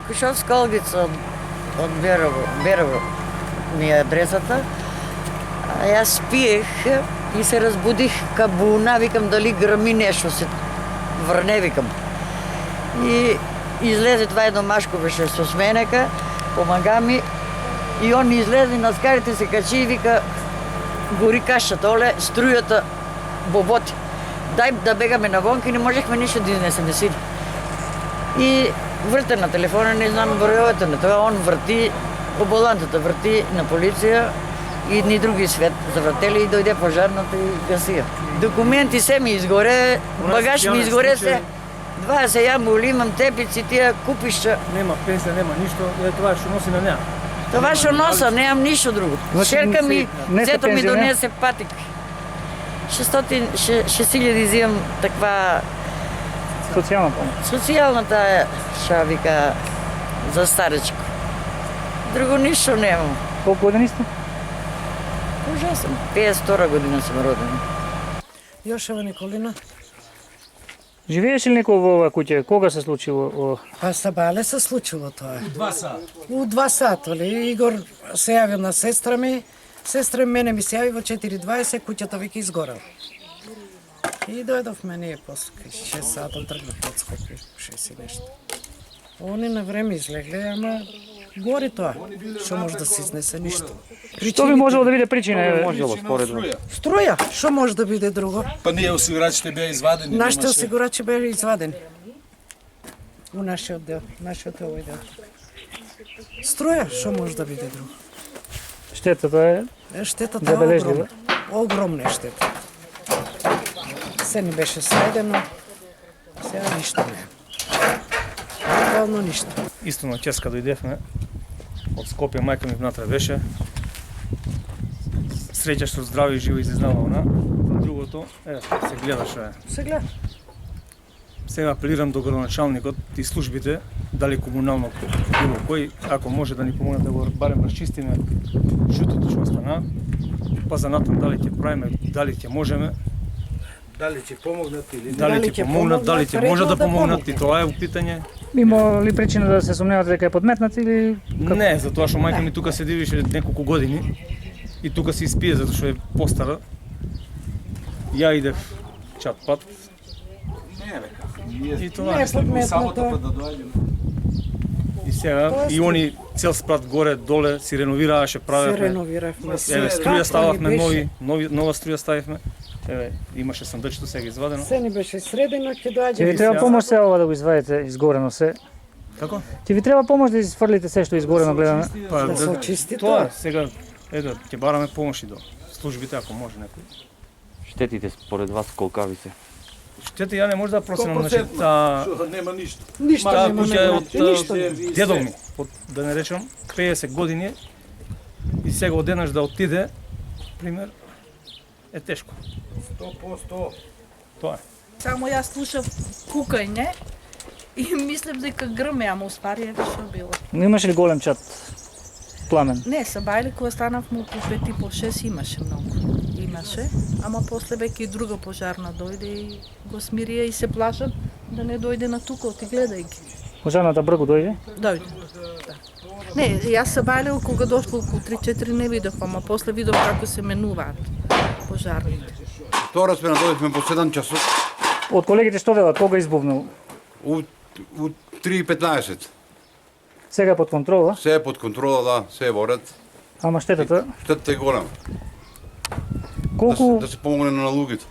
Кушовска Олгица од Берово ми е адресата. А јас спиех и се разбудих кабуна, викам дали грми нешто, се врне, викам. И излезе това едно машко беше со сменека, помага ми и он излезе на скарите, се качи и вика гори кашата, оле, струјата боботи. Дај да бегаме навонка и не можехме ништо да изнесеме сили. И врте на телефона, не знам бројовете на тоа, он врти, оболантата врти на полиција и ни други свет завртели и дојде пожарната и гасија. Документи се ми изгоре, багаж ми изгоре се. 20 јамули, имам тепици, тие купишча. Нема пенсија, нема ништо, е тоа што носи на неа. Това што носам, немам ништо друго. Шерка ми, зето ми донесе патик. 6.000 изимам таква... Социјална помош. Социјалната е, ша вика, за старечко. Друго ништо немам. Колку години сте? Ужасен. 52 година сум родена. Јошева Николина. Живееш ли некој во оваа куќа? Кога се случило? Па сабале се случило тоа. У 2 сата. У 2 сата, ли? Игор се јави на сестра ми. Сестра ми мене ми се јави во 4:20, куќата веќе изгорела. И дојдовме ние после 6 сата, тргнавме од Скопје, 6 и нешто. Они на време излегле, ама гори тоа. Што може да се изнесе ништо. Што би можело да биде причина? Можело според вас. Струја, што може да биде друго? Па ние осигурачите беа извадени. Нашите осигурачи беа извадени. У нашиот дел, нашиот овој дел. Струја, што може да биде друго? Штетата е Штетата е огромна. Огромна е штета. Се ни беше средено, сега ништо не. Буквално ништо. Исто на Ческа дојдевме, од Скопје мајка ми внатре беше. Среќа што здрави и живо изизнала она. Другото, се гледа што е. Се гледа. Сега апелирам до градоначалникот и службите, дали комунално било кој, ако може да ни помогне да го барем расчистиме жутото што остана, па за натам дали ќе правиме, дали ќе можеме, Дали ќе помогнат или не? дали ќе помогнат, дали ќе може да помогнат, и тоа е упитање. Има ли причина да се сомневате дека е подметнат или Не, затоа што мајка ми тука седи више неколку години и тука се испие затоа што е постара. Ја идев чат пат. Не, бека. И тоа Не е е. подметната. Сабота па да доаѓаме. И сега и они цел спрат горе доле си реновирааше, Се правевме. реновиравме. Еве струја стававме беше. нова струја ставивме. Еве имаше сандъчето сега извадено. Се ни беше средено, ќе Ќе ви доаѓа. треба помош се ова да го извадите изгорено се? Како? Ќе ви треба помош да изфрлите се што е изгорено, гледаме. Па Да се очисти тоа тоа. сега ето ќе бараме помоши до службите ако може некој. Штетите според вас колкави се? Штета ја не може да проценам, значи та Што, нема ништо. Ништо таа нема, куќа е од ништо. дедо ми, од да не речам 50 години и сега одеднаш да отиде, пример, е тешко. 100%. Тоа е. Само јас слушав кукање и мислев дека грме, ама уствари е што било. Но имаш ли голем чат? Пламен. Не, сабајле кога станавме околу 5 и по 6 имаше многу. Имаше, ама после веќе и друга пожарна дојде и го смирија и се плашат да не дојде на тука, ти гледај ги. Пожарната бргу дојде? Дојде. Да. Не, јас сабајле кога дошло околу 3-4 не видов, ама после видов како се менуваат пожарните. Втора смена дојдовме по 7 часот, Од колегите што велат, кога избувнал? у 3:15. Сега е под контрола, Се е под контрола, да, се е во ред. ама штетата. Штетата е голема. Колку Да се помогне на луѓето.